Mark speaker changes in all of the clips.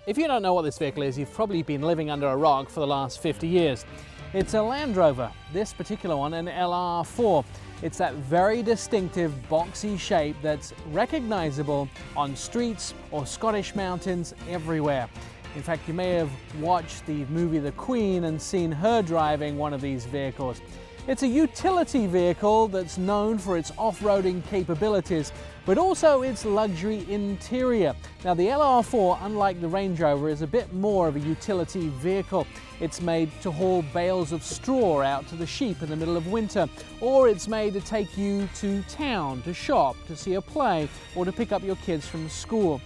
Speaker 1: If you don't know what this vehicle is, you've probably been living under a rock for the last 50 years. It's a Land Rover, this particular one an LR4. It's that very distinctive boxy shape that's recognizable on streets or Scottish mountains everywhere. In fact, you may have watched the movie The Queen and seen her driving one of these vehicles. It's a utility vehicle that's known for its off-roading capabilities, but also its luxury interior. Now, the LR4, unlike the Range Rover, is a bit more of a utility vehicle. It's made to haul bales of straw out to the sheep in the middle of winter, or it's made to take you to town, to shop, to see a play, or to pick up your kids from school.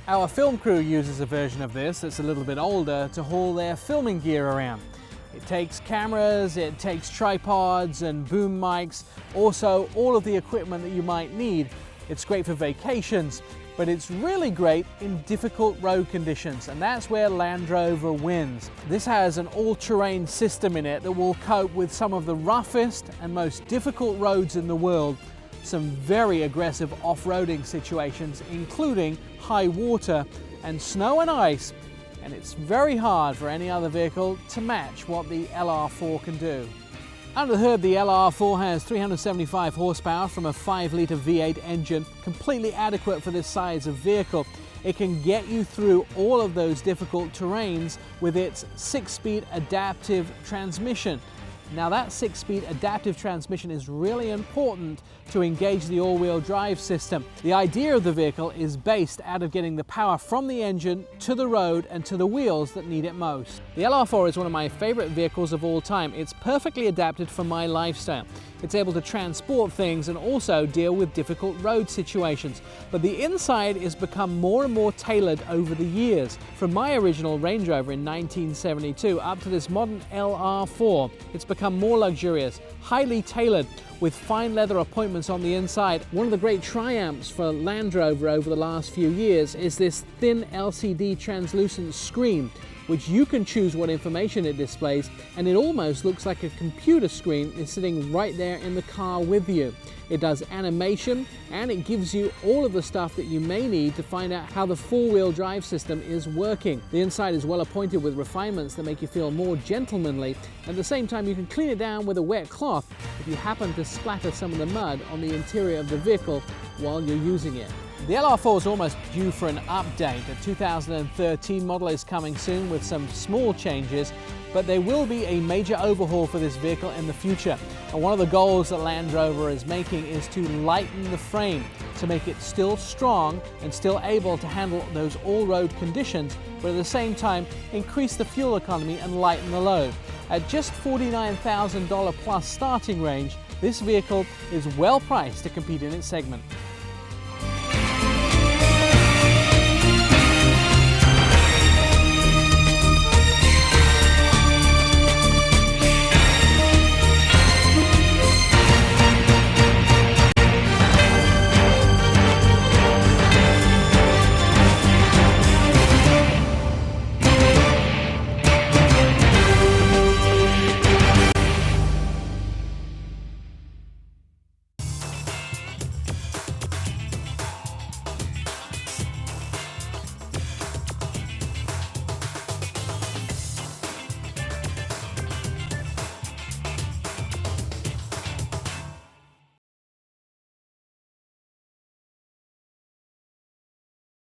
Speaker 1: Our film crew uses a version of this that's a little bit older to haul their filming gear around. It takes cameras, it takes tripods and boom mics, also all of the equipment that you might need. It's great for vacations, but it's really great in difficult road conditions, and that's where Land Rover wins. This has an all-terrain system in it that will cope with some of the roughest and most difficult roads in the world, some very aggressive off-roading situations, including high water and snow and ice. And it's very hard for any other vehicle to match what the LR4 can do. Under the hood, the LR4 has 375 horsepower from a 5-litre V8 engine, completely adequate for this size of vehicle. It can get you through all of those difficult terrains with its 6-speed adaptive transmission. Now, that 6-speed adaptive transmission is really important to engage the all-wheel drive system. The idea of the vehicle is based out of getting the power from the engine to the road and to the wheels that need it most. The LR4 is one of my favorite vehicles of all time. It's perfectly adapted for my lifestyle. It's able to transport things and also deal with difficult road situations. But the inside has become more and more tailored over the years. From my original Range Rover in 1972 up to this modern LR4, it's become more luxurious, highly tailored, with fine leather appointments on the inside. One of the great triumphs for Land Rover over the last few years is this thin LCD translucent screen, which you can choose what information it displays, and it almost looks like a computer screen is sitting right there in the car with you. It does animation, and it gives you all of the stuff that you may need to find out how the four-wheel drive system is working. The inside is well appointed with refinements that make you feel more gentlemanly. At the same time, you can clean it down with a wet cloth if you happen to splatter some of the mud on the interior of the vehicle while you're using it. The LR4 is almost due for an update. A 2013 model is coming soon with some small changes, but there will be a major overhaul for this vehicle in the future. And one of the goals that Land Rover is making is to lighten the frame to make it still strong and still able to handle those all-road conditions, but at the same time increase the fuel economy and lighten the load. At just $49,000 plus starting range, this vehicle is well priced to compete in its segment.